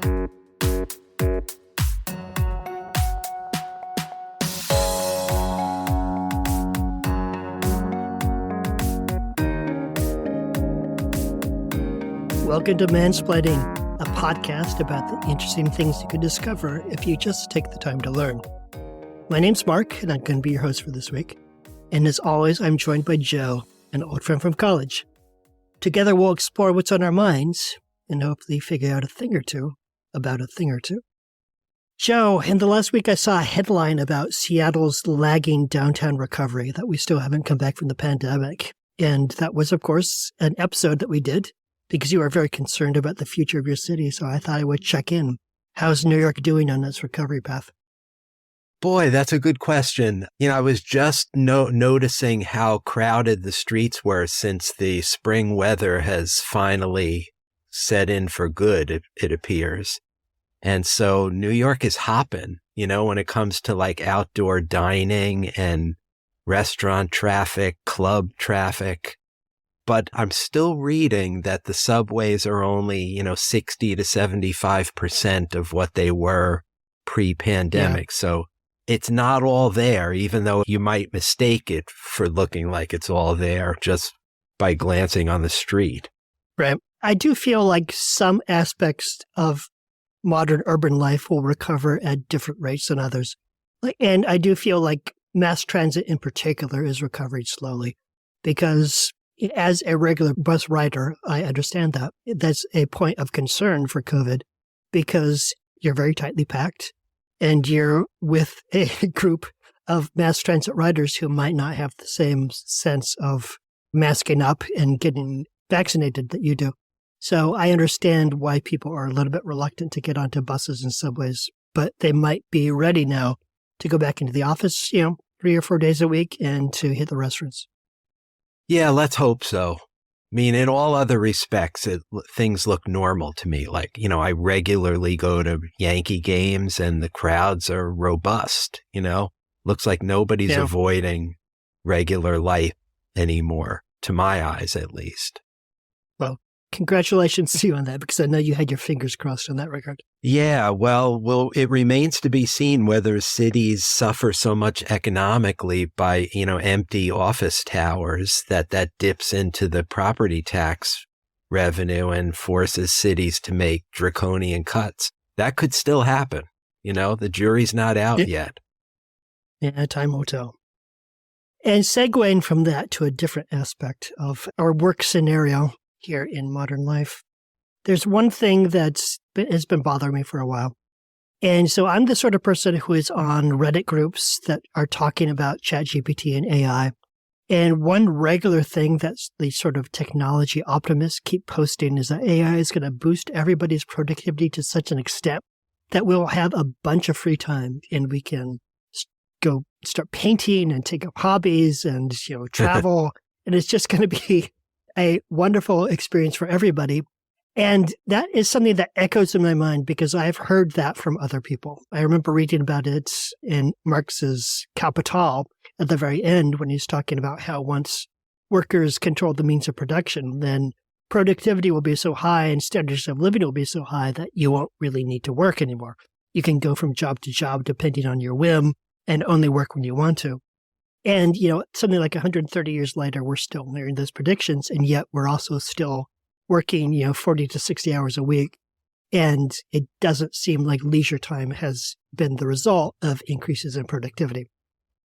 Welcome to Mansplaining, a podcast about the interesting things you could discover if you just take the time to learn. My name's Mark, and I'm going to be your host for this week. And as always, I'm joined by Joe, an old friend from college. Together, we'll explore what's on our minds and hopefully figure out a thing or two about a thing or two. Joe, in the last week, I saw a headline about Seattle's lagging downtown recovery, that we still haven't come back from the pandemic. And that was, of course, an episode that we did because you are very concerned about the future of your city. So I thought I would check in. How's New York doing on this recovery path? Boy, that's a good question. I was just noticing how crowded the streets were since the spring weather has finally set in for good, it appears. And so New York is hopping, when it comes to like outdoor dining and restaurant traffic, club traffic. But I'm still reading that the subways are only, 60 to 75% of what they were pre-pandemic. Yeah. So it's not all there, even though you might mistake it for looking like it's all there just by glancing on the street. Right. I do feel like some aspects of modern urban life will recover at different rates than others. And I do feel like mass transit in particular is recovering slowly because as a regular bus rider, I understand that. That's a point of concern for COVID because you're very tightly packed and you're with a group of mass transit riders who might not have the same sense of masking up and getting vaccinated that you do. So I understand why people are a little bit reluctant to get onto buses and subways, but they might be ready now to go back into the office, 3 or 4 days a week and to hit the restaurants. Yeah, let's hope so. In all other respects, things look normal to me. Like, I regularly go to Yankee games and the crowds are robust, Looks like nobody's avoiding regular life anymore, to my eyes at least. Well, congratulations to you on that, because I know you had your fingers crossed in that regard. Yeah, well, it remains to be seen whether cities suffer so much economically by, empty office towers that dips into the property tax revenue and forces cities to make draconian cuts. That could still happen. The jury's not out yet. Yeah, time will tell. And segueing from that to a different aspect of our work scenario here in modern life, there's one thing has been bothering me for a while. And so I'm the sort of person who is on Reddit groups that are talking about ChatGPT and AI. And one regular thing that the sort of technology optimists keep posting is that AI is going to boost everybody's productivity to such an extent that we'll have a bunch of free time and we can go start painting and take up hobbies and, travel. And it's just going to be a wonderful experience for everybody. And that is something that echoes in my mind because I've heard that from other people. I remember reading about it in Marx's Capital at the very end when he's talking about how once workers control the means of production, then productivity will be so high and standards of living will be so high that you won't really need to work anymore. You can go from job to job depending on your whim and only work when you want to. And, something like 130 years later, we're still hearing those predictions, and yet we're also still working, 40 to 60 hours a week. And it doesn't seem like leisure time has been the result of increases in productivity.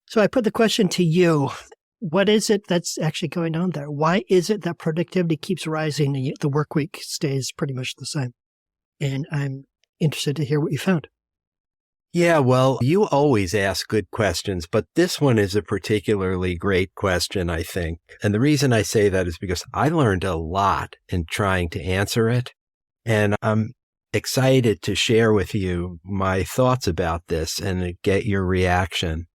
So I put the question to you, what is it that's actually going on there? Why is it that productivity keeps rising and the work week stays pretty much the same? And I'm interested to hear what you found. Yeah, well, you always ask good questions, but this one is a particularly great question, I think. And the reason I say that is because I learned a lot in trying to answer it. And I'm excited to share with you my thoughts about this and get your reaction.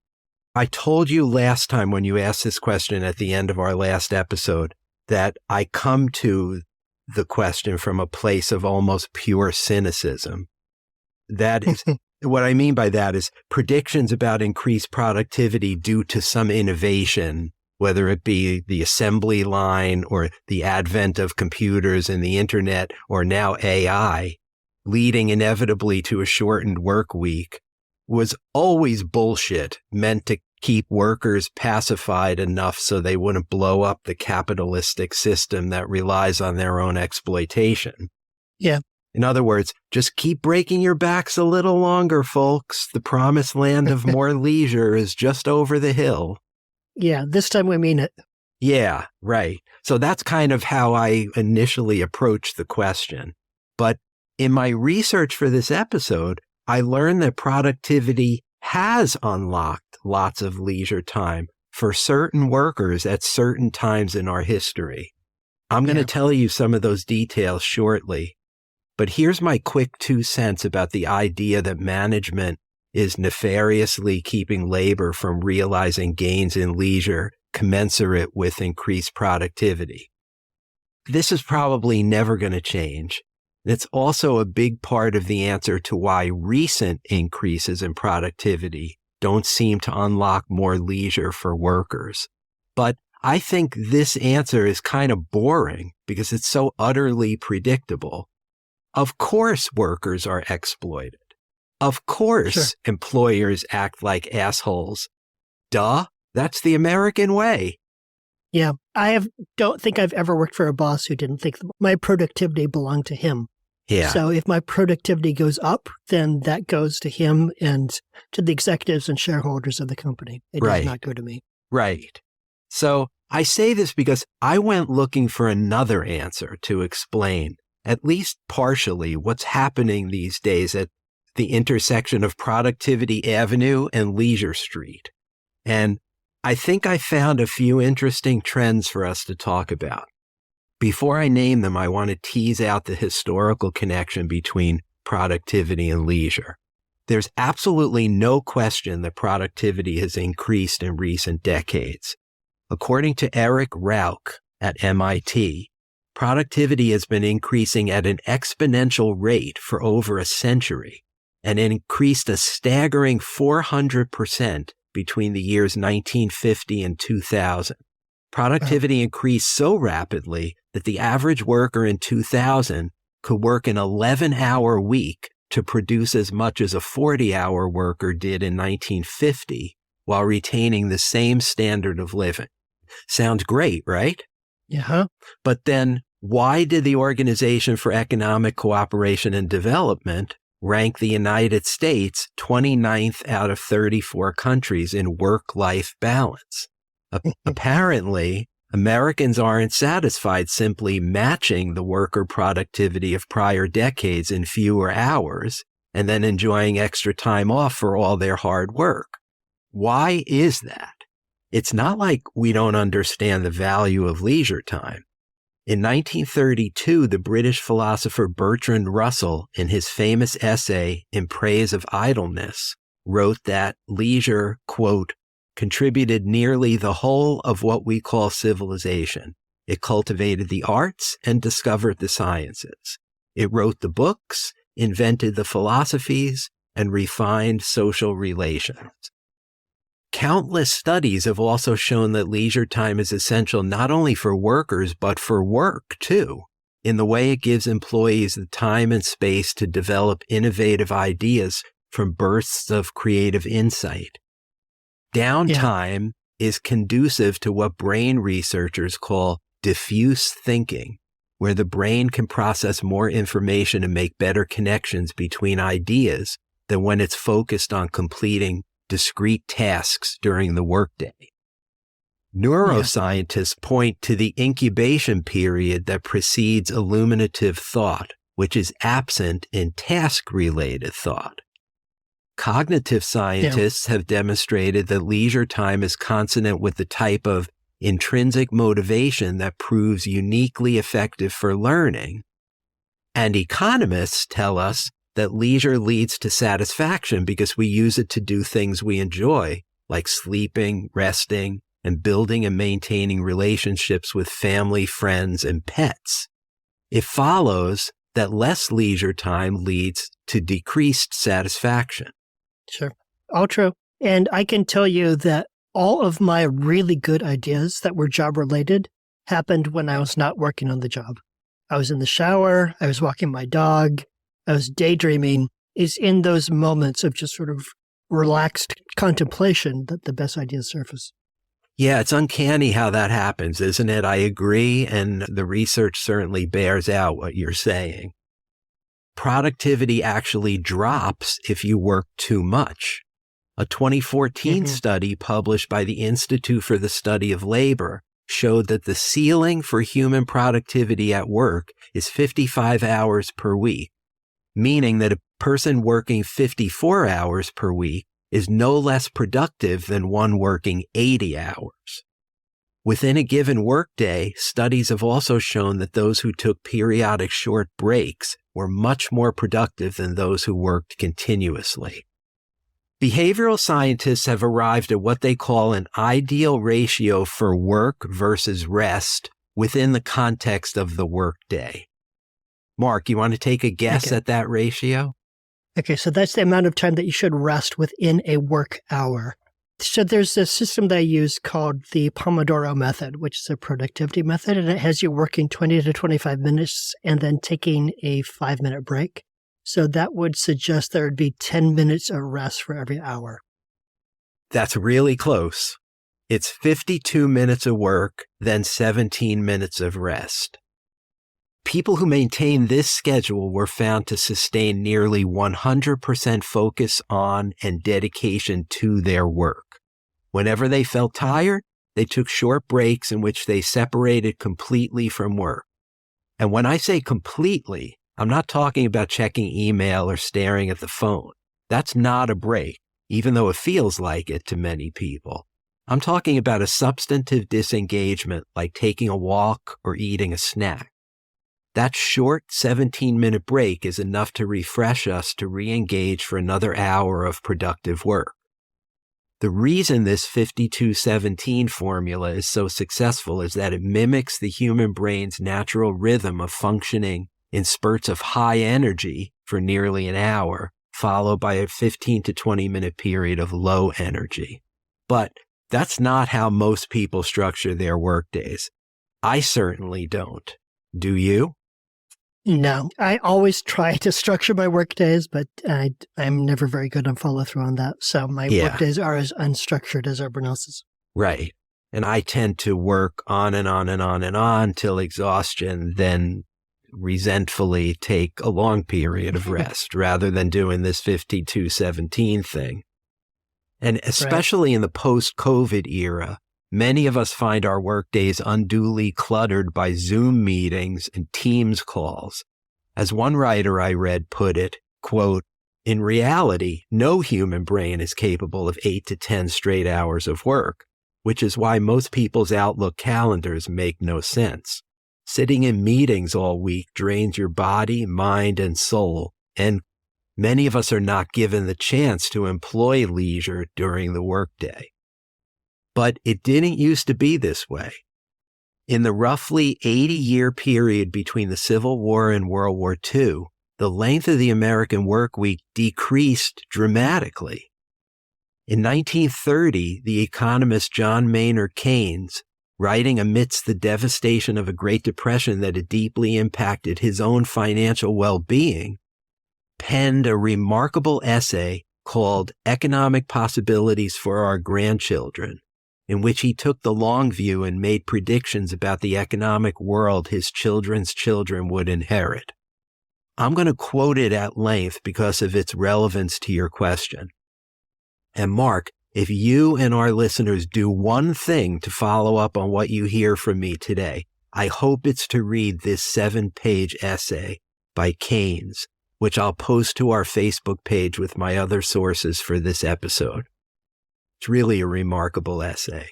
I told you last time when you asked this question at the end of our last episode that I come to the question from a place of almost pure cynicism. That is... What I mean by that is predictions about increased productivity due to some innovation, whether it be the assembly line or the advent of computers and the internet or now AI, leading inevitably to a shortened work week, was always bullshit, meant to keep workers pacified enough so they wouldn't blow up the capitalistic system that relies on their own exploitation. Yeah. In other words, just keep breaking your backs a little longer, folks. The promised land of more leisure is just over the hill. Yeah, this time we mean it. Yeah, right. So that's kind of how I initially approached the question. But in my research for this episode, I learned that productivity has unlocked lots of leisure time for certain workers at certain times in our history. I'm going to tell you some of those details shortly. But here's my quick 2 cents about the idea that management is nefariously keeping labor from realizing gains in leisure commensurate with increased productivity. This is probably never going to change. It's also a big part of the answer to why recent increases in productivity don't seem to unlock more leisure for workers. But I think this answer is kind of boring because it's so utterly predictable. Of course workers are exploited. Of course employers act like assholes. Duh, that's the American way. Yeah, don't think I've ever worked for a boss who didn't think my productivity belonged to him. Yeah. So if my productivity goes up, then that goes to him and to the executives and shareholders of the company. It does not go to me. Right. So I say this because I went looking for another answer to explain, at least partially, what's happening these days at the intersection of Productivity Avenue and Leisure Street. And I think I found a few interesting trends for us to talk about. Before I name them, I want to tease out the historical connection between productivity and leisure. There's absolutely no question that productivity has increased in recent decades. According to Eric Rauch at MIT, productivity has been increasing at an exponential rate for over a century and increased a staggering 400% between the years 1950 and 2000. Productivity increased so rapidly that the average worker in 2000 could work an 11-hour week to produce as much as a 40-hour worker did in 1950 while retaining the same standard of living. Sounds great, right? Yeah. But then why did the Organization for Economic Cooperation and Development rank the United States 29th out of 34 countries in work-life balance? Apparently, Americans aren't satisfied simply matching the worker productivity of prior decades in fewer hours and then enjoying extra time off for all their hard work. Why is that? It's not like we don't understand the value of leisure time. In 1932, the British philosopher Bertrand Russell, in his famous essay In Praise of Idleness, wrote that leisure, quote, contributed nearly the whole of what we call civilization. It cultivated the arts and discovered the sciences. It wrote the books, invented the philosophies, and refined social relations. Countless studies have also shown that leisure time is essential not only for workers, but for work too, in the way it gives employees the time and space to develop innovative ideas from bursts of creative insight. Downtime is conducive to what brain researchers call diffuse thinking, where the brain can process more information and make better connections between ideas than when it's focused on completing discrete tasks during the workday. Neuroscientists point to the incubation period that precedes illuminative thought, which is absent in task-related thought. Cognitive scientists have demonstrated that leisure time is consonant with the type of intrinsic motivation that proves uniquely effective for learning. And economists tell us that leisure leads to satisfaction because we use it to do things we enjoy, like sleeping, resting, and building and maintaining relationships with family, friends, and pets. It follows that less leisure time leads to decreased satisfaction. Sure. All true. And I can tell you that all of my really good ideas that were job related happened when I was not working on the job. I was in the shower, I was walking my dog, I was daydreaming, is in those moments of just sort of relaxed contemplation that the best ideas surface. Yeah, it's uncanny how that happens, isn't it? I agree, and the research certainly bears out what you're saying. Productivity actually drops if you work too much. A 2014 study published by the Institute for the Study of Labor showed that the ceiling for human productivity at work is 55 hours per week, meaning that a person working 54 hours per week is no less productive than one working 80 hours. Within a given workday, studies have also shown that those who took periodic short breaks were much more productive than those who worked continuously. Behavioral scientists have arrived at what they call an ideal ratio for work versus rest within the context of the workday. Mark, you want to take a guess at that ratio? Okay, so that's the amount of time that you should rest within a work hour. So there's a system that I use called the Pomodoro method, which is a productivity method, and it has you working 20 to 25 minutes and then taking a 5-minute break. So that would suggest there would be 10 minutes of rest for every hour. That's really close. It's 52 minutes of work, then 17 minutes of rest. People who maintain this schedule were found to sustain nearly 100% focus on and dedication to their work. Whenever they felt tired, they took short breaks in which they separated completely from work. And when I say completely, I'm not talking about checking email or staring at the phone. That's not a break, even though it feels like it to many people. I'm talking about a substantive disengagement like taking a walk or eating a snack. That short 17-minute break is enough to refresh us to re-engage for another hour of productive work. The reason this 52-17 formula is so successful is that it mimics the human brain's natural rhythm of functioning in spurts of high energy for nearly an hour, followed by a 15 to 20-minute period of low energy. But that's not how most people structure their workdays. I certainly don't. Do you? No, I always try to structure my work days, but I'm never very good on follow through on that. So my work days are as unstructured as everyone else's. Right. And I tend to work on and on and on and on till exhaustion, then resentfully take a long period of rest rather than doing this 52-17 thing. And especially in the post-COVID era, many of us find our workdays unduly cluttered by Zoom meetings and Teams calls. As one writer I read put it, quote, "In reality, no human brain is capable of 8 to 10 straight hours of work, which is why most people's Outlook calendars make no sense. Sitting in meetings all week drains your body, mind, and soul, and many of us are not given the chance to employ leisure during the workday." But it didn't used to be this way. In the roughly 80-year period between the Civil War and World War II, the length of the American work week decreased dramatically. In 1930, the economist John Maynard Keynes, writing amidst the devastation of a Great Depression that had deeply impacted his own financial well-being, penned a remarkable essay called Economic Possibilities for Our Grandchildren, in which he took the long view and made predictions about the economic world his children's children would inherit. I'm going to quote it at length because of its relevance to your question. And Mark, if you and our listeners do one thing to follow up on what you hear from me today, I hope it's to read this 7-page essay by Keynes, which I'll post to our Facebook page with my other sources for this episode. It's really a remarkable essay.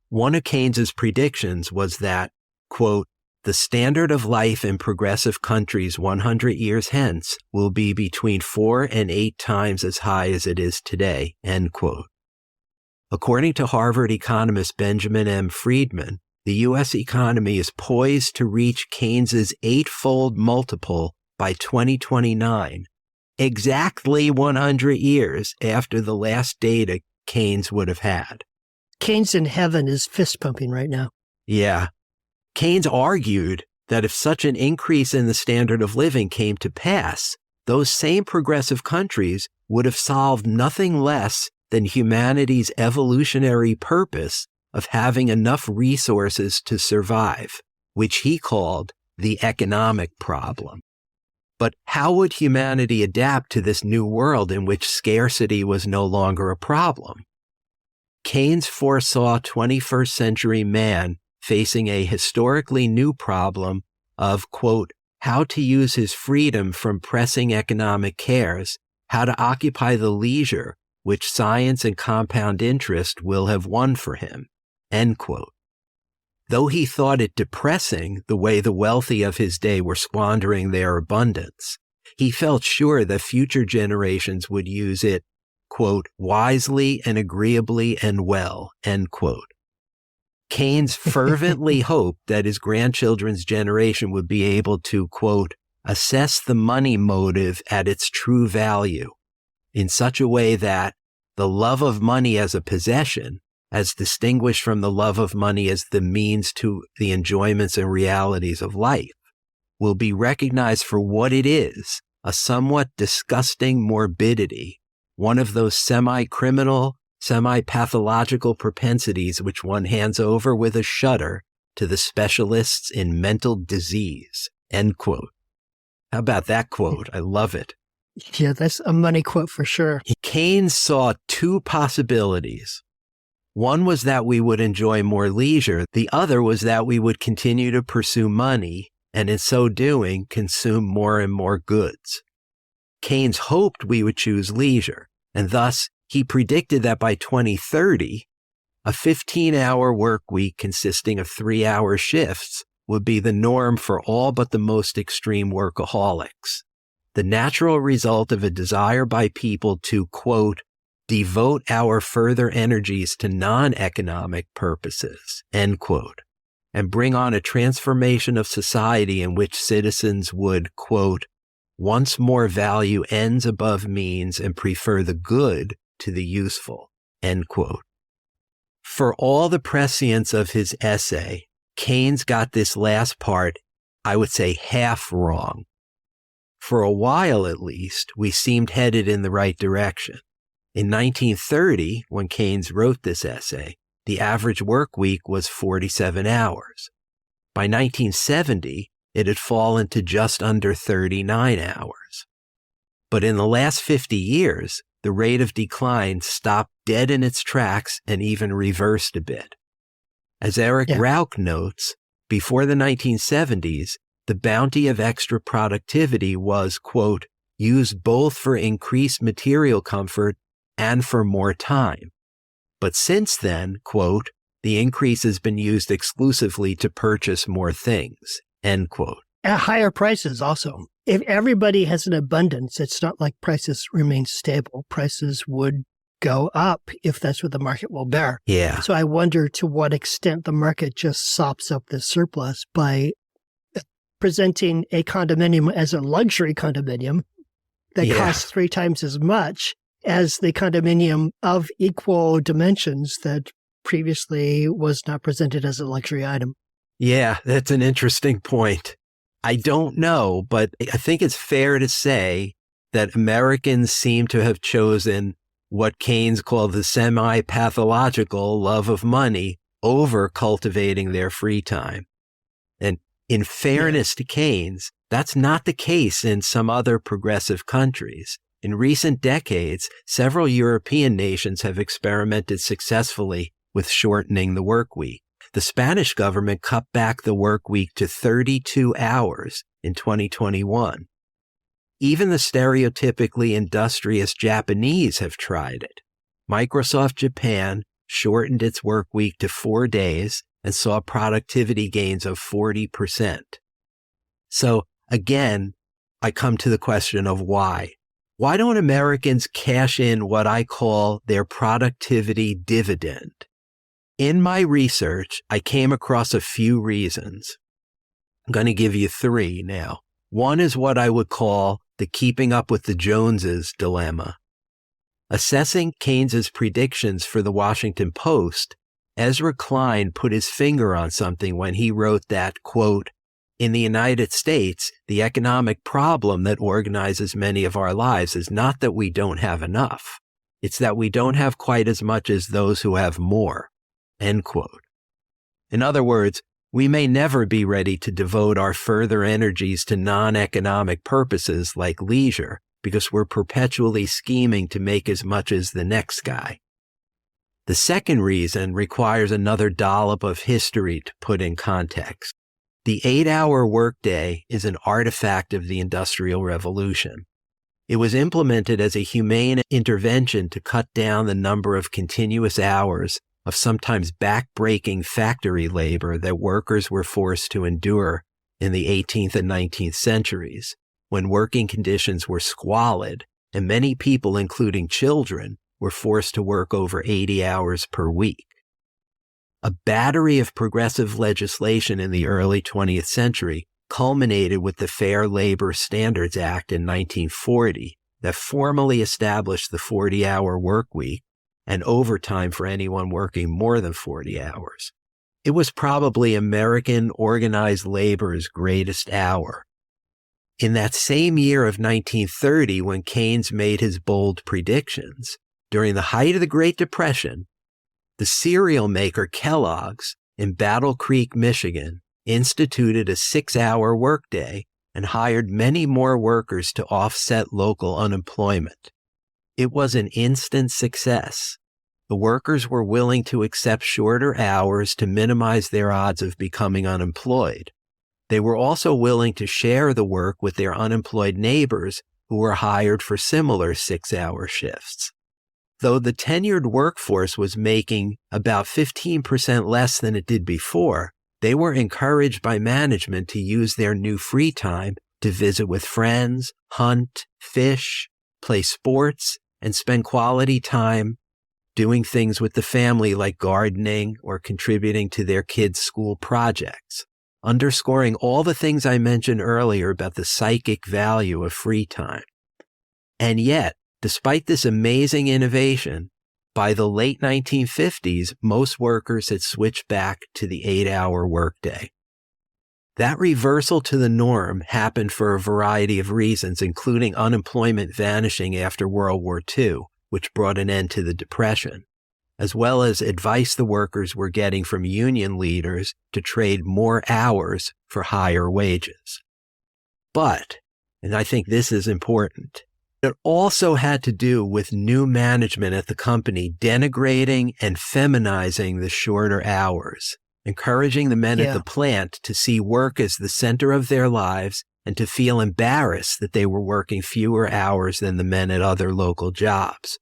One of Keynes's predictions was that, quote, "The standard of life in progressive countries 100 years hence will be between 4 and 8 times as high as it is today," end quote. According to Harvard economist Benjamin M. Friedman, the U.S. economy is poised to reach Keynes's 8-fold multiple by 2029, exactly 100 years after the last data Keynes would have had. Keynes in heaven is fist pumping right now. Yeah. Keynes argued that if such an increase in the standard of living came to pass, those same progressive countries would have solved nothing less than humanity's evolutionary purpose of having enough resources to survive, which he called the economic problem. But how would humanity adapt to this new world in which scarcity was no longer a problem? Keynes foresaw 21st century man facing a historically new problem of, quote, how to use his freedom from pressing economic cares, how to occupy the leisure which science and compound interest will have won for him, end quote. Though he thought it depressing the way the wealthy of his day were squandering their abundance, he felt sure that future generations would use it, quote, wisely and agreeably and well, end quote. Keynes fervently hoped that his grandchildren's generation would be able to, quote, assess the money motive at its true value in such a way that the love of money as a possession, as distinguished from the love of money as the means to the enjoyments and realities of life, will be recognized for what it is, a somewhat disgusting morbidity, one of those semi-criminal, semi-pathological propensities which one hands over with a shudder to the specialists in mental disease, end quote. How about that quote? I love it. Yeah, that's a money quote for sure. Keynes saw two possibilities. One was that we would enjoy more leisure. The other was that we would continue to pursue money and in so doing consume more and more goods. Keynes hoped we would choose leisure, and thus he predicted that by 2030, a 15-hour work week consisting of 3-hour shifts would be the norm for all but the most extreme workaholics, the natural result of a desire by people to, quote, devote our further energies to non-economic purposes, end quote, and bring on a transformation of society in which citizens would, quote, once more value ends above means and prefer the good to the useful, end quote. For all the prescience of his essay, Keynes got this last part, I would say, half wrong. For a while, at least, we seemed headed in the right direction. In 1930, when Keynes wrote this essay, the average work week was 47 hours. By 1970, it had fallen to just under 39 hours. But in the last 50 years, the rate of decline stopped dead in its tracks and even reversed a bit. As Eric Rauch notes, before the 1970s, the bounty of extra productivity was, quote, used both for increased material comfort and for more time. But since then, quote, the increase has been used exclusively to purchase more things, end quote. At higher prices also. If everybody has an abundance, it's not like prices remain stable. Prices would go up if that's what the market will bear. Yeah. So I wonder to what extent the market just sops up the surplus by presenting a condominium as a luxury condominium that costs 3 times as much as the condominium of equal dimensions that previously was not presented as a luxury item. Yeah, that's an interesting point. I don't know, but I think it's fair to say that Americans seem to have chosen what Keynes called the semi-pathological love of money over cultivating their free time. And in fairness to Keynes, that's not the case in some other progressive countries. In recent decades, several European nations have experimented successfully with shortening the work week. The Spanish government cut back the work week to 32 hours in 2021. Even the stereotypically industrious Japanese have tried it. Microsoft Japan shortened its work week to 4 days and saw productivity gains of 40%. So again, I come to the question of why. Why don't Americans cash in what I call their productivity dividend? In my research, I came across a few reasons. I'm going to give you 3 now. One is what I would call the keeping up with the Joneses dilemma. Assessing Keynes's predictions for the Washington Post, Ezra Klein put his finger on something when he wrote that, quote, In the United States, the economic problem that organizes many of our lives is not that we don't have enough. It's that we don't have quite as much as those who have more." End quote. In other words, we may never be ready to devote our further energies to non-economic purposes like leisure because we're perpetually scheming to make as much as the next guy. The second reason requires another dollop of history to put in context. The 8-hour workday is an artifact of the Industrial Revolution. It was implemented as a humane intervention to cut down the number of continuous hours of sometimes back-breaking factory labor that workers were forced to endure in the 18th and 19th centuries, when working conditions were squalid and many people, including children, were forced to work over 80 hours per week. A battery of progressive legislation in the early 20th century culminated with the Fair Labor Standards Act in 1940 that formally established the 40-hour work week and overtime for anyone working more than 40 hours. It was probably American organized labor's greatest hour. In that same year of 1930, when Keynes made his bold predictions, during the height of the Great Depression, the cereal maker Kellogg's in Battle Creek, Michigan, instituted a 6-hour workday and hired many more workers to offset local unemployment. It was an instant success. The workers were willing to accept shorter hours to minimize their odds of becoming unemployed. They were also willing to share the work with their unemployed neighbors who were hired for similar 6-hour shifts. Though the tenured workforce was making about 15% less than it did before, they were encouraged by management to use their new free time to visit with friends, hunt, fish, play sports, and spend quality time doing things with the family like gardening or contributing to their kids' school projects, underscoring all the things I mentioned earlier about the psychic value of free time. And yet, despite this amazing innovation, by the late 1950s, most workers had switched back to the 8-hour workday. That reversal to the norm happened for a variety of reasons, including unemployment vanishing after World War II, which brought an end to the Depression, as well as advice the workers were getting from union leaders to trade more hours for higher wages. But, and I think this is important, it also had to do with new management at the company denigrating and feminizing the shorter hours, encouraging the men at the plant to see work as the center of their lives and to feel embarrassed that they were working fewer hours than the men at other local jobs.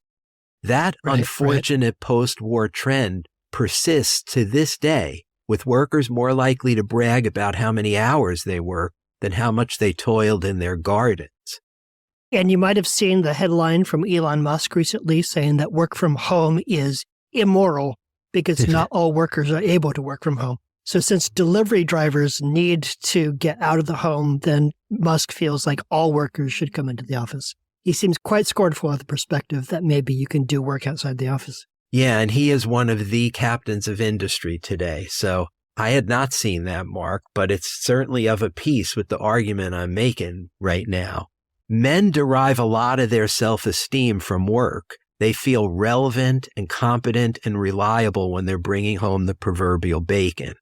That unfortunate post-war trend persists to this day, with workers more likely to brag about how many hours they work than how much they toiled in their gardens. And you might have seen the headline from Elon Musk recently saying that work from home is immoral because not all workers are able to work from home. So since delivery drivers need to get out of the home, then Musk feels like all workers should come into the office. He seems quite scornful of the perspective that maybe you can do work outside the office. Yeah, and he is one of the captains of industry today. So I had not seen that, Mark, but it's certainly of a piece with the argument I'm making right now. Men derive a lot of their self-esteem from work. They feel relevant and competent and reliable when they're bringing home the proverbial bacon.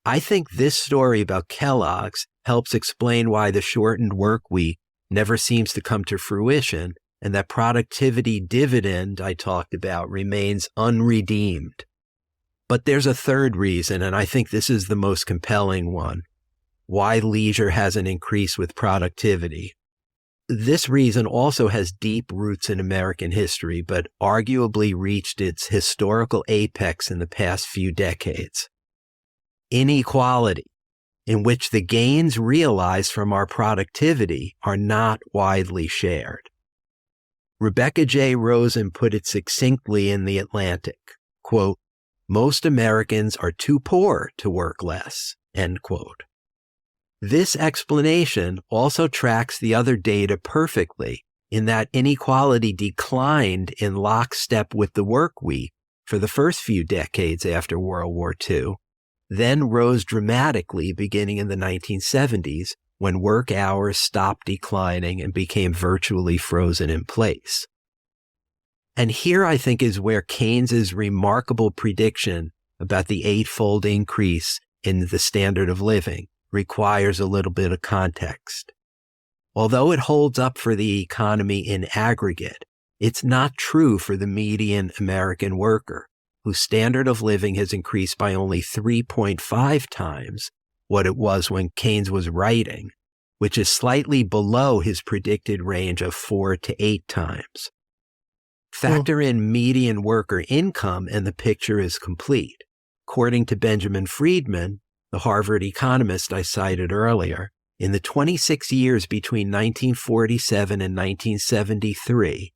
I think this story about Kellogg's helps explain why the shortened work week never seems to come to fruition, and that productivity dividend I talked about remains unredeemed. But there's a third reason, and I think this is the most compelling one, why leisure hasn't increased with productivity. This reason also has deep roots in American history, but arguably reached its historical apex in the past few decades. Inequality, in which the gains realized from our productivity are not widely shared. Rebecca J. Rosen put it succinctly in The Atlantic, quote, "Most Americans are too poor to work less," end quote. This explanation also tracks the other data perfectly, in that inequality declined in lockstep with the work week for the first few decades after World War II, then rose dramatically beginning in the 1970s when work hours stopped declining and became virtually frozen in place. And here I think is where Keynes's remarkable prediction about the eightfold increase in the standard of living requires a little bit of context. Although it holds up for the economy in aggregate, it's not true for the median American worker, whose standard of living has increased by only 3.5 times what it was when Keynes was writing, which is slightly below his predicted range of 4 to 8 times. Factor in median worker income and the picture is complete. According to Benjamin Friedman, the Harvard economist I cited earlier, in the 26 years between 1947 and 1973,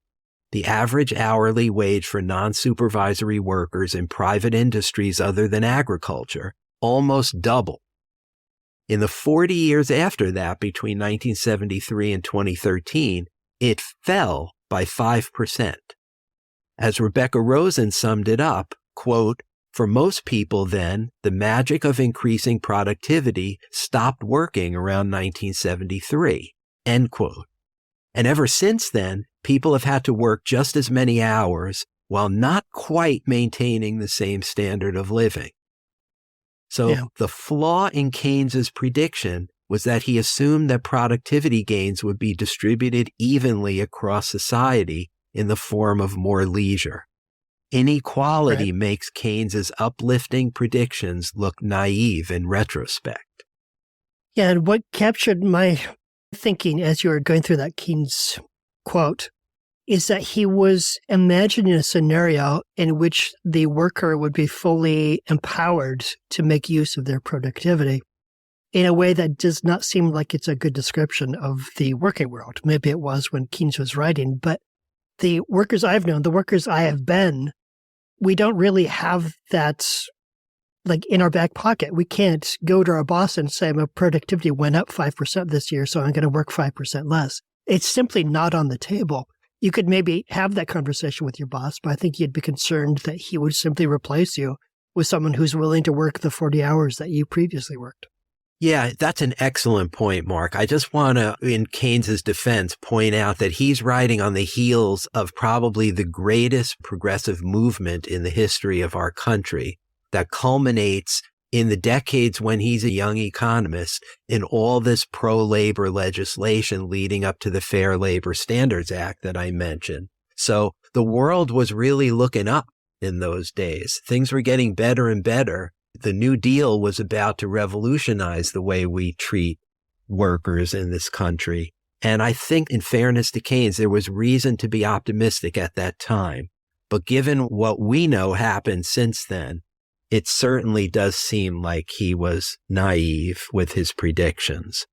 the average hourly wage for non-supervisory workers in private industries other than agriculture almost doubled. In the 40 years after that, between 1973 and 2013, it fell by 5%. As Rebecca Rosen summed it up, quote, "For most people then, the magic of increasing productivity stopped working around 1973, end quote. And ever since then, people have had to work just as many hours while not quite maintaining the same standard of living." So the flaw in Keynes's prediction was that he assumed that productivity gains would be distributed evenly across society in the form of more leisure. Inequality makes Keynes's uplifting predictions look naive in retrospect. Yeah, and what captured my thinking as you were going through that Keynes quote is that he was imagining a scenario in which the worker would be fully empowered to make use of their productivity in a way that does not seem like it's a good description of the working world. Maybe it was when Keynes was writing, but the workers I've known, the workers I have been, we don't really have that like in our back pocket. We can't go to our boss and say, my productivity went up 5% this year, so I'm going to work 5% less. It's simply not on the table. You could maybe have that conversation with your boss, but I think you'd be concerned that he would simply replace you with someone who's willing to work the 40 hours that you previously worked. Yeah, that's an excellent point, Mark. I just want to, in Keynes's defense, point out that he's riding on the heels of probably the greatest progressive movement in the history of our country that culminates in the decades when he's a young economist in all this pro-labor legislation leading up to the Fair Labor Standards Act that I mentioned. So the world was really looking up in those days. Things were getting better and better. The New Deal was about to revolutionize the way we treat workers in this country. And I think, in fairness to Keynes, there was reason to be optimistic at that time. But given what we know happened since then, it certainly does seem like he was naive with his predictions.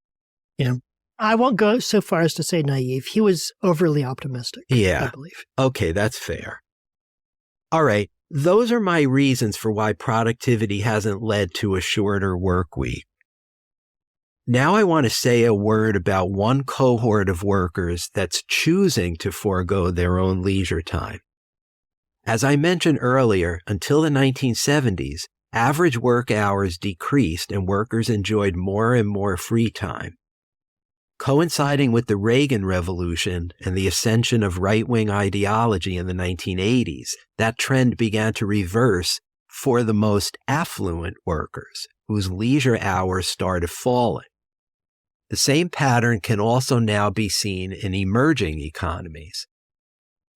Yeah. I won't go so far as to say naive. He was overly optimistic, I believe. Okay, that's fair. All right. Those are my reasons for why productivity hasn't led to a shorter work week. Now I want to say a word about one cohort of workers that's choosing to forego their own leisure time. As I mentioned earlier, until the 1970s, average work hours decreased and workers enjoyed more and more free time. Coinciding with the Reagan Revolution and the ascension of right-wing ideology in the 1980s, that trend began to reverse for the most affluent workers, whose leisure hours started falling. The same pattern can also now be seen in emerging economies.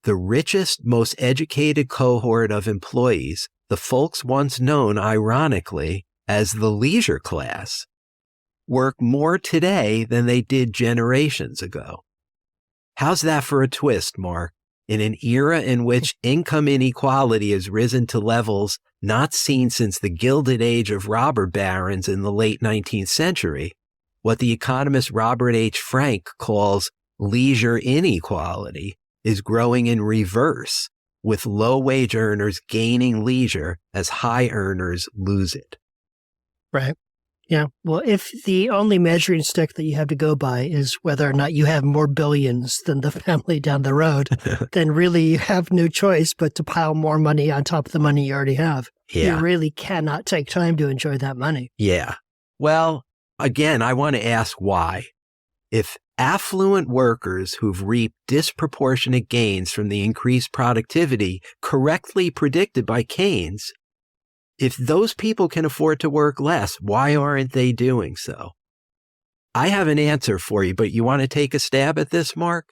The richest, most educated cohort of employees, the folks once known, ironically, as the leisure class, work more today than they did generations ago. How's that for a twist, Mark? In an era in which income inequality has risen to levels not seen since the Gilded Age of robber barons in the late 19th century, what the economist Robert H. Frank calls leisure inequality is growing in reverse, with low-wage earners gaining leisure as high earners lose it. Right. Yeah. Well, if the only measuring stick that you have to go by is whether or not you have more billions than the family down the road, then really you have no choice but to pile more money on top of the money you already have. You Yeah. really cannot take time to enjoy that money. Yeah. Well, again, I want to ask why. If affluent workers who've reaped disproportionate gains from the increased productivity correctly predicted by Keynes, if those people can afford to work less, why aren't they doing so? I have an answer for you, but you want to take a stab at this, Mark?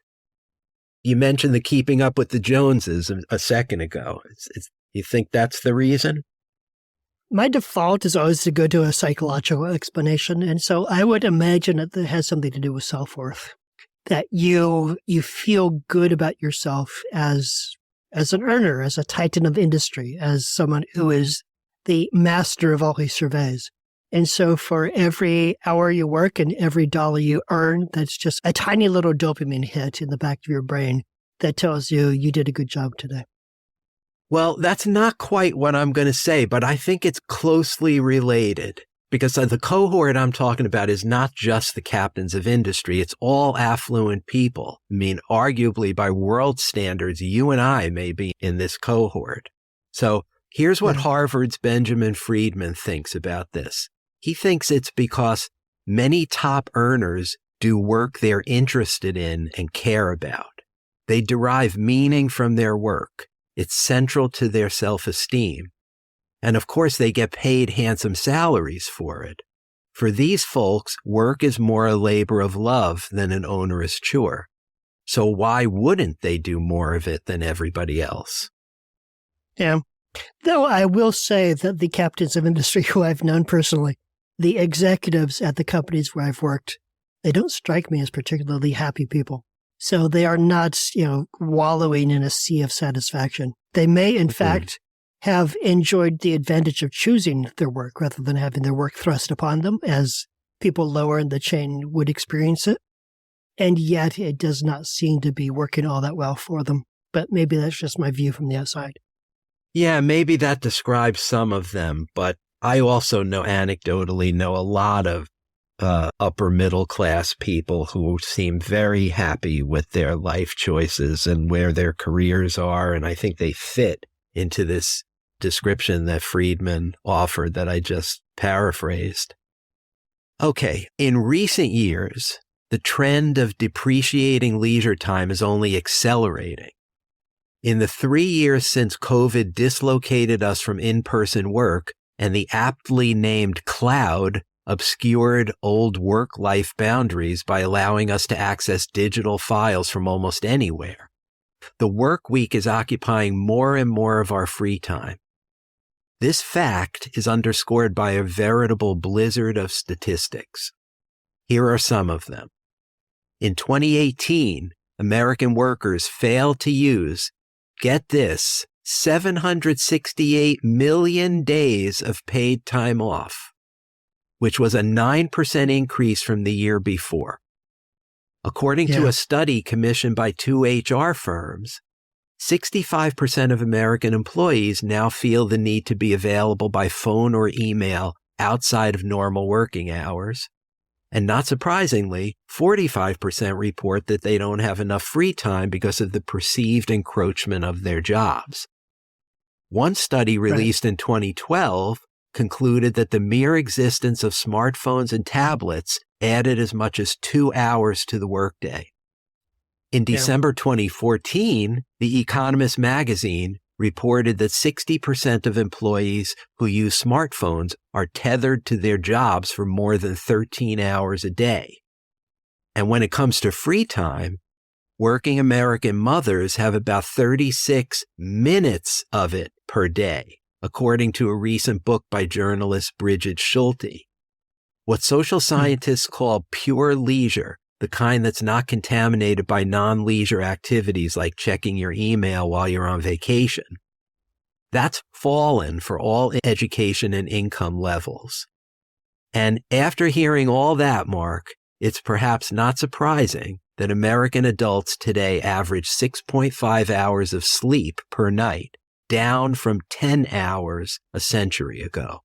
You mentioned the keeping up with the Joneses a second ago. You think that's the reason? My default is always to go to a psychological explanation. And so I would imagine that it has something to do with self-worth, that you feel good about yourself as an earner, as a titan of industry, as someone who is the master of all he surveys. And so for every hour you work and every dollar you earn, that's just a tiny little dopamine hit in the back of your brain that tells you you did a good job today. Well, that's not quite what I'm going to say, but I think it's closely related because the cohort I'm talking about is not just the captains of industry. It's all affluent people. I mean, arguably by world standards, you and I may be in this cohort. So here's what Harvard's Benjamin Friedman thinks about this. He thinks it's because many top earners do work they're interested in and care about. They derive meaning from their work. It's central to their self-esteem. And of course, they get paid handsome salaries for it. For these folks, work is more a labor of love than an onerous chore. So why wouldn't they do more of it than everybody else? Yeah. Though I will say that the captains of industry who I've known personally, the executives at the companies where I've worked, they don't strike me as particularly happy people. So they are not, wallowing in a sea of satisfaction. They may, in fact, have enjoyed the advantage of choosing their work rather than having their work thrust upon them, as people lower in the chain would experience it. And yet it does not seem to be working all that well for them. But maybe that's just my view from the outside. Yeah, maybe that describes some of them, but I also anecdotally know a lot of upper middle class people who seem very happy with their life choices and where their careers are. And I think they fit into this description that Friedman offered that I just paraphrased. Okay, in recent years, the trend of depreciating leisure time is only accelerating. In the 3 years since COVID dislocated us from in-person work and the aptly named cloud obscured old work-life boundaries by allowing us to access digital files from almost anywhere, the work week is occupying more and more of our free time. This fact is underscored by a veritable blizzard of statistics. Here are some of them. In 2018, American workers failed to use, get this, 768 million days of paid time off, which was a 9% increase from the year before. According to a study commissioned by 2 HR firms, 65% of American employees now feel the need to be available by phone or email outside of normal working hours. And not surprisingly, 45% report that they don't have enough free time because of the perceived encroachment of their jobs. One study released in 2012 concluded that the mere existence of smartphones and tablets added as much as 2 hours to the workday. In December 2014, The Economist magazine reported that 60% of employees who use smartphones are tethered to their jobs for more than 13 hours a day. And when it comes to free time, working American mothers have about 36 minutes of it per day, according to a recent book by journalist Bridget Schulte. What social scientists call pure leisure, the kind that's not contaminated by non-leisure activities like checking your email while you're on vacation, that's fallen for all education and income levels. And after hearing all that, Mark, it's perhaps not surprising that American adults today average 6.5 hours of sleep per night, down from 10 hours a century ago.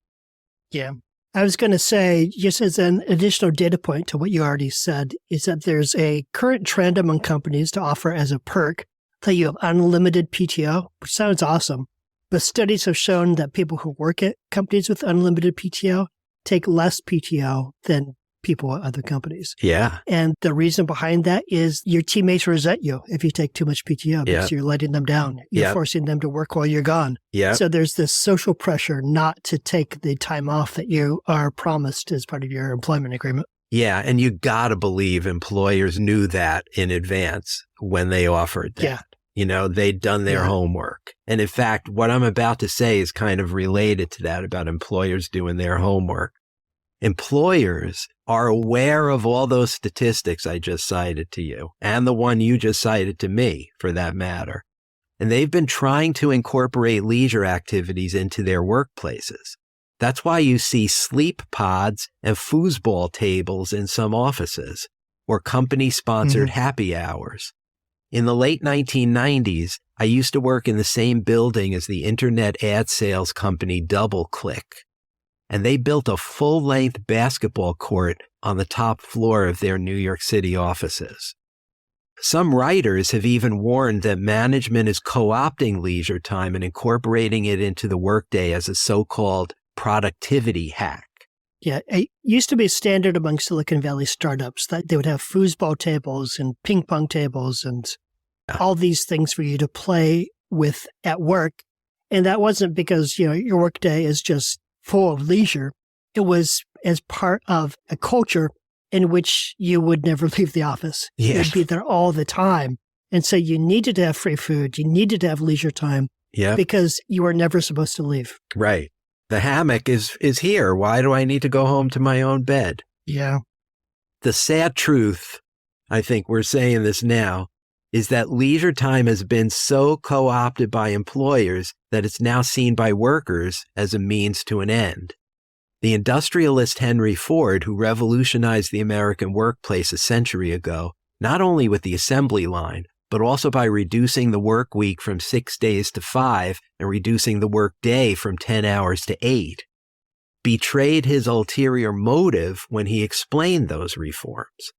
Yeah. I was going to say, just as an additional data point to what you already said, is that there's a current trend among companies to offer as a perk that you have unlimited PTO, which sounds awesome. But studies have shown that people who work at companies with unlimited PTO take less PTO than people at other companies. Yeah. And the reason behind that is your teammates resent you if you take too much PTO because you're letting them down. You're forcing them to work while you're gone. Yeah. So there's this social pressure not to take the time off that you are promised as part of your employment agreement. Yeah. And you got to believe employers knew that in advance when they offered that. Yeah. You know, they'd done their homework. And in fact, what I'm about to say is kind of related to that about employers doing their homework. Employers are aware of all those statistics I just cited to you, and the one you just cited to me, for that matter. And they've been trying to incorporate leisure activities into their workplaces. That's why you see sleep pods and foosball tables in some offices, or company-sponsored happy hours. In the late 1990s, I used to work in the same building as the internet ad sales company DoubleClick. And they built a full-length basketball court on the top floor of their New York City offices. Some writers have even warned that management is co-opting leisure time and incorporating it into the workday as a so-called productivity hack. Yeah, it used to be standard among Silicon Valley startups that they would have foosball tables and ping pong tables and all these things for you to play with at work. And that wasn't because, your workday is just full of leisure. It was as part of a culture in which you would never leave the office. You'd be there all the time. And so you needed to have free food. You needed to have leisure time because you were never supposed to leave. Right. The hammock is here. Why do I need to go home to my own bed? Yeah. The sad truth, I think we're saying this now, is that leisure time has been so co-opted by employers that it's now seen by workers as a means to an end. The industrialist Henry Ford, who revolutionized the American workplace a century ago, not only with the assembly line, but also by reducing the work week from 6 days to 5 and reducing the work day from 10 hours to 8, betrayed his ulterior motive when he explained those reforms.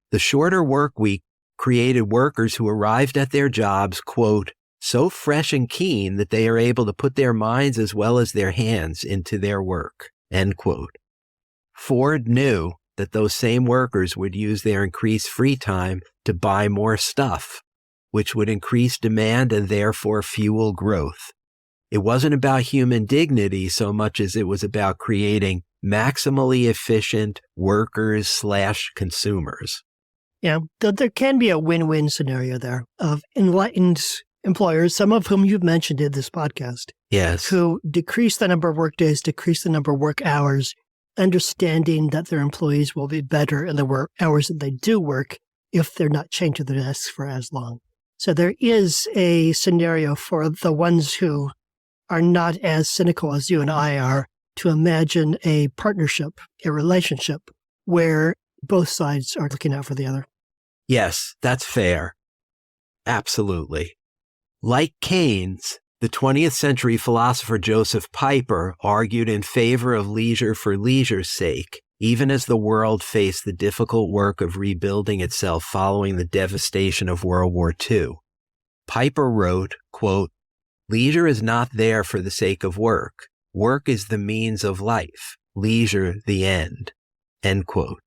The shorter work week created workers who arrived at their jobs, quote, so fresh and keen that they are able to put their minds as well as their hands into their work, end quote. Ford knew that those same workers would use their increased free time to buy more stuff, which would increase demand and therefore fuel growth. It wasn't about human dignity so much as it was about creating maximally efficient workers/consumers. Yeah, there can be a win-win scenario there of enlightened employers, some of whom you've mentioned in this podcast, who decrease the number of work days, decrease the number of work hours, understanding that their employees will be better in the work hours that they do work if they're not chained to their desks for as long. So there is a scenario for the ones who are not as cynical as you and I are to imagine a partnership, a relationship where both sides are looking out for the other. Yes, that's fair. Absolutely. Like Keynes, the 20th century philosopher Joseph Piper argued in favor of leisure for leisure's sake, even as the world faced the difficult work of rebuilding itself following the devastation of World War II. Piper wrote, quote, leisure is not there for the sake of work. Work is the means of life, leisure the end, end quote.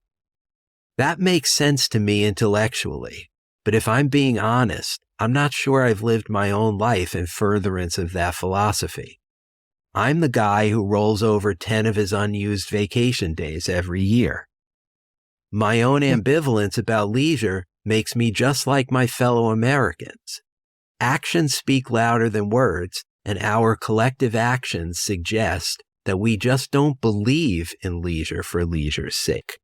That makes sense to me intellectually, but if I'm being honest, I'm not sure I've lived my own life in furtherance of that philosophy. I'm the guy who rolls over 10 of his unused vacation days every year. My own ambivalence about leisure makes me just like my fellow Americans. Actions speak louder than words, and our collective actions suggest that we just don't believe in leisure for leisure's sake.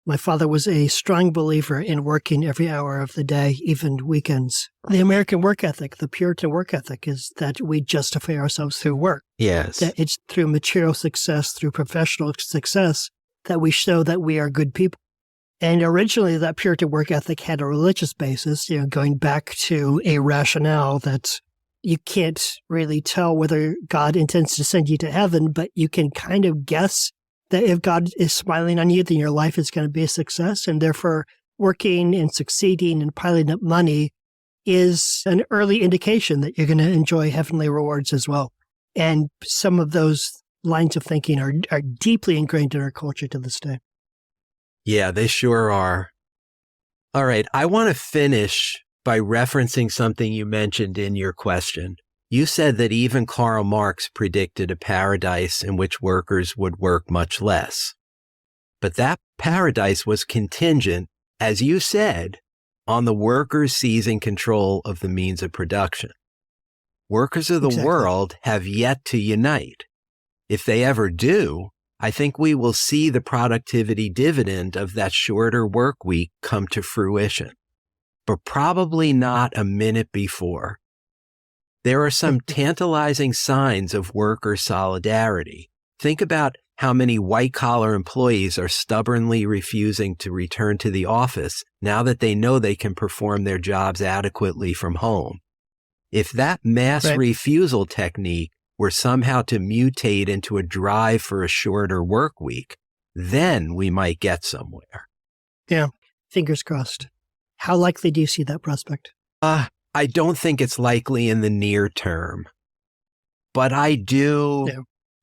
My father was a strong believer in working every hour of the day, even weekends. The American work ethic, the Puritan work ethic, is that we justify ourselves through work. Yes. That it's through material success, through professional success, that we show that we are good people. And originally, that Puritan work ethic had a religious basis, going back to a rationale that you can't really tell whether God intends to send you to heaven, but you can kind of guess that if God is smiling on you, then your life is going to be a success. And therefore, working and succeeding and piling up money is an early indication that you're going to enjoy heavenly rewards as well. And some of those lines of thinking are deeply ingrained in our culture to this day. Yeah, they sure are. All right, I want to finish by referencing something you mentioned in your question. You said that even Karl Marx predicted a paradise in which workers would work much less. But that paradise was contingent, as you said, on the workers seizing control of the means of production. Workers of the world have yet to unite. If they ever do, I think we will see the productivity dividend of that shorter work week come to fruition, but probably not a minute before. There are some tantalizing signs of worker solidarity. Think about how many white-collar employees are stubbornly refusing to return to the office now that they know they can perform their jobs adequately from home. If that mass refusal technique were somehow to mutate into a drive for a shorter work week, then we might get somewhere. Yeah, fingers crossed. How likely do you see that prospect? I don't think it's likely in the near term, but I do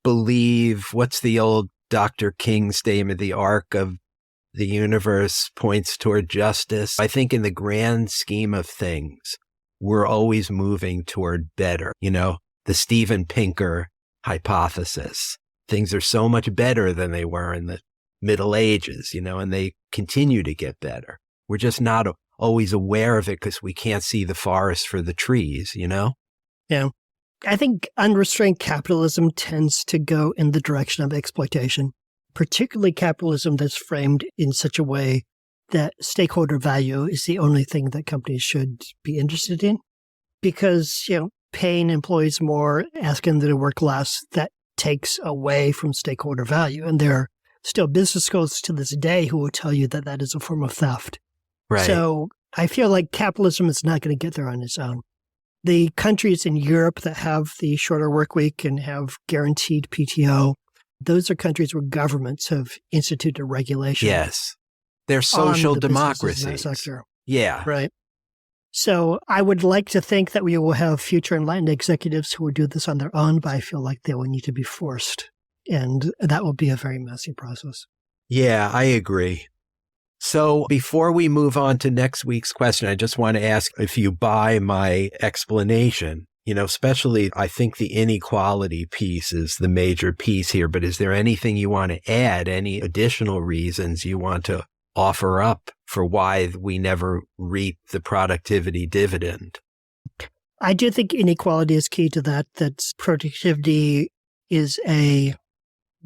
believe, what's the old Dr. King statement, the arc of the universe points toward justice. I think in the grand scheme of things, we're always moving toward better. You know, the Steven Pinker hypothesis. Things are so much better than they were in the Middle Ages, you know, and they continue to get better. We're just not always aware of it because we can't see the forest for the trees, you know? Yeah. I think unrestrained capitalism tends to go in the direction of exploitation, particularly capitalism that's framed in such a way that stakeholder value is the only thing that companies should be interested in. Because, you know, paying employees more, asking them to work less, that takes away from stakeholder value. And there are still business schools to this day who will tell you that that is a form of theft. Right. So I feel like capitalism is not going to get there on its own. The countries in Europe that have the shorter work week and have guaranteed PTO, those are countries where governments have instituted regulation. Yes. They're social democracies. Yeah. Right. So I would like to think that we will have future enlightened executives who will do this on their own, but I feel like they will need to be forced. And that will be a very messy process. Yeah, I agree. So before we move on to next week's question, I just want to ask if you buy my explanation, you know, especially I think the inequality piece is the major piece here, but is there anything you want to add, any additional reasons you want to offer up for why we never reap the productivity dividend? I do think inequality is key to that productivity is a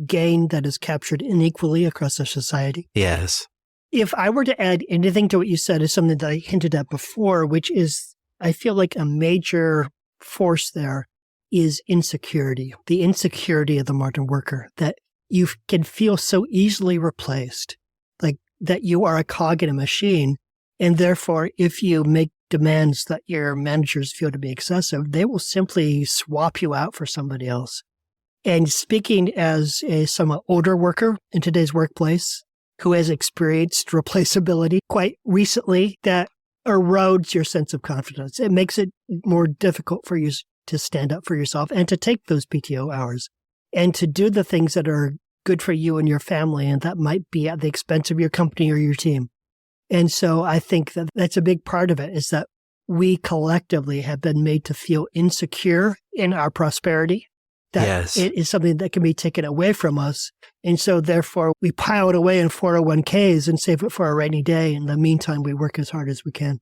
gain that is captured unequally across our society. Yes. If I were to add anything to what you said, is something that I hinted at before, which is, I feel like a major force there is insecurity, the insecurity of the modern worker, that you can feel so easily replaced, like that you are a cog in a machine. And therefore, if you make demands that your managers feel to be excessive, they will simply swap you out for somebody else. And speaking as a somewhat older worker in today's workplace, who has experienced replaceability quite recently, that erodes your sense of confidence. It makes it more difficult for you to stand up for yourself and to take those PTO hours and to do the things that are good for you and your family, and that might be at the expense of your company or your team. And so I think that that's a big part of it, is that we collectively have been made to feel insecure in our prosperity, that it is something that can be taken away from us. And so therefore we pile it away in 401ks and save it for a rainy day. In the meantime, we work as hard as we can.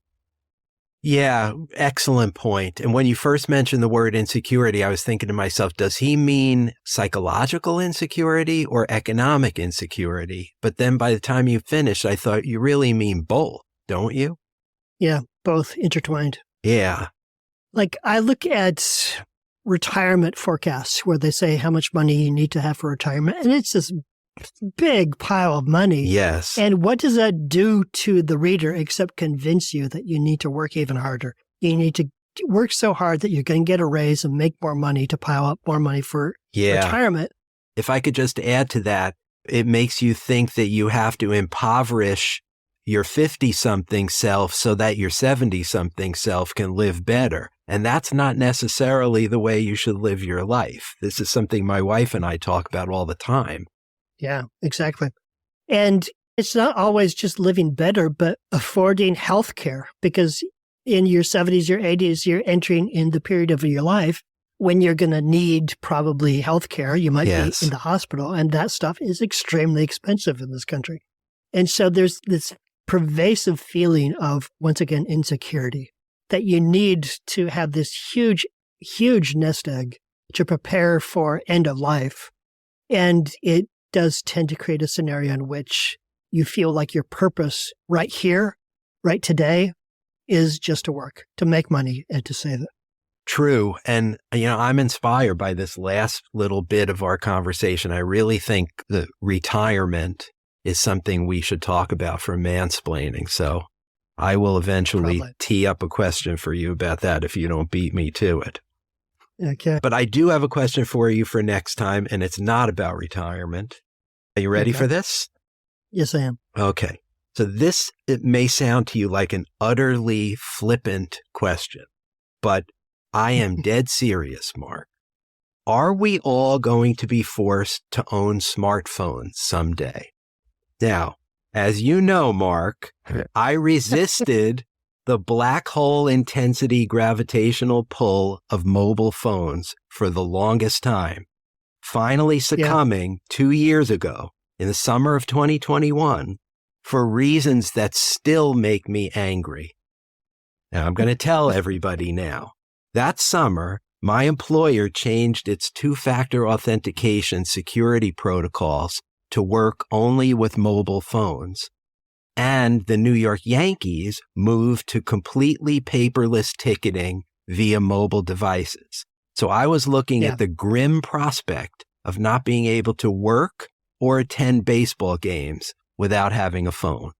Yeah, excellent point. And when you first mentioned the word insecurity, I was thinking to myself, does he mean psychological insecurity or economic insecurity? But then by the time you finished, I thought you really mean both, don't you? Yeah, both intertwined. Yeah. Like I look at retirement forecasts where they say how much money you need to have for retirement, and it's this big pile of money. Yes. And what does that do to the reader except convince you that you need to work even harder? You need to work so hard that you're going to get a raise and make more money to pile up more money for retirement. If I could just add to that, it makes you think that you have to impoverish your 50-something self so that your 70-something self can live better. And that's not necessarily the way you should live your life. This is something my wife and I talk about all the time. Yeah, exactly. And it's not always just living better, but affording health care, because in your 70s, your 80s, you're entering in the period of your life when you're going to need probably health care. You might be in the hospital, and that stuff is extremely expensive in this country. And so there's this pervasive feeling of, once again, insecurity, that you need to have this huge, huge nest egg to prepare for end of life. And it does tend to create a scenario in which you feel like your purpose right here, right today, is just to work, to make money, and to save it. True. And, I'm inspired by this last little bit of our conversation. I really think that retirement is something we should talk about for mansplaining. So I will eventually tee up a question for you about that if you don't beat me to it. Okay. But I do have a question for you for next time, and it's not about retirement. Are you ready for this? Yes, I am. Okay. So it may sound to you like an utterly flippant question, but I am dead serious, Mark. Are we all going to be forced to own smartphones someday? Now, as you know, Mark, I resisted the black hole intensity gravitational pull of mobile phones for the longest time, finally succumbing 2 years ago in the summer of 2021 for reasons that still make me angry. Now, I'm going to tell everybody now. That summer, my employer changed its two-factor authentication security protocols to work only with mobile phones. And the New York Yankees moved to completely paperless ticketing via mobile devices. So I was looking at the grim prospect of not being able to work or attend baseball games without having a phone.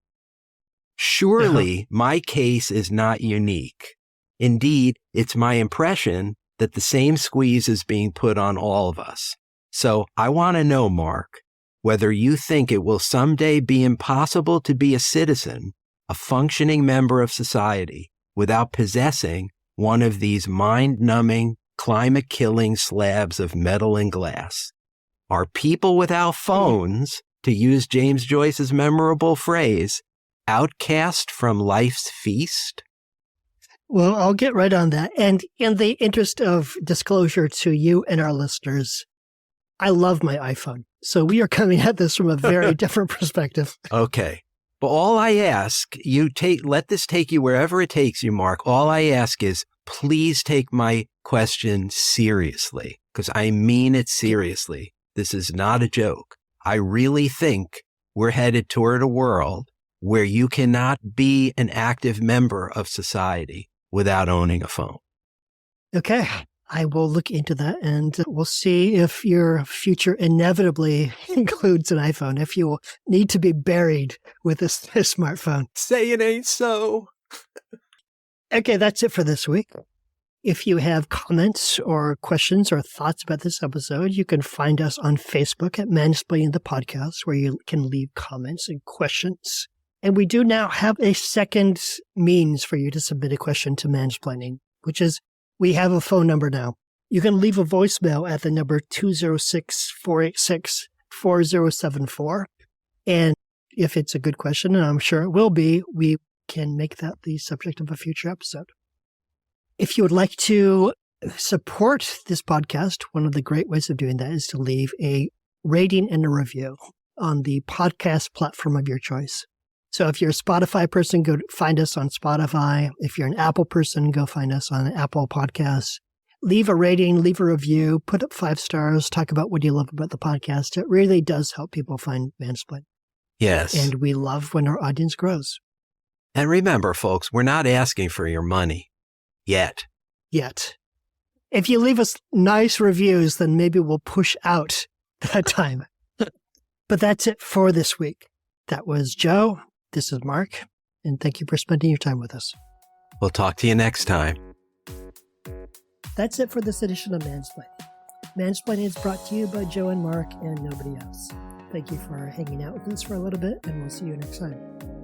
Surely my case is not unique. Indeed, it's my impression that the same squeeze is being put on all of us. So I want to know, Mark, whether you think it will someday be impossible to be a citizen, a functioning member of society, without possessing one of these mind-numbing, climate-killing slabs of metal and glass. Are people without phones, to use James Joyce's memorable phrase, outcast from life's feast? Well, I'll get right on that. And in the interest of disclosure to you and our listeners, I love my iPhone. So we are coming at this from a very different perspective. Okay. But all I ask, let this take you wherever it takes you, Mark. All I ask is, please take my question seriously, because I mean it seriously. This is not a joke. I really think we're headed toward a world where you cannot be an active member of society without owning a phone. Okay. I will look into that, and we'll see if your future inevitably includes an iPhone, if you will need to be buried with a smartphone. Say it ain't so. Okay, that's it for this week. If you have comments or questions or thoughts about this episode, you can find us on Facebook at Mansplaining the Podcast, where you can leave comments and questions. And we do now have a second means for you to submit a question to Mansplaining, which is we have a phone number now. You can leave a voicemail at the number 206-486-4074. And if it's a good question, and I'm sure it will be, we can make that the subject of a future episode. If you would like to support this podcast, one of the great ways of doing that is to leave a rating and a review on the podcast platform of your choice. So if you're a Spotify person, go find us on Spotify. If you're an Apple person, go find us on Apple Podcasts. Leave a rating, leave a review, put up 5 stars, talk about what you love about the podcast. It really does help people find Mansplain. Yes. And we love when our audience grows. And remember, folks, we're not asking for your money. Yet. If you leave us nice reviews, then maybe we'll push out that time. But that's it for this week. That was Joe. This is Mark. And thank you for spending your time with us. We'll talk to you next time. That's it for this edition of Mansplaining. Mansplaining is brought to you by Joe and Mark and nobody else. Thank you for hanging out with us for a little bit, and we'll see you next time.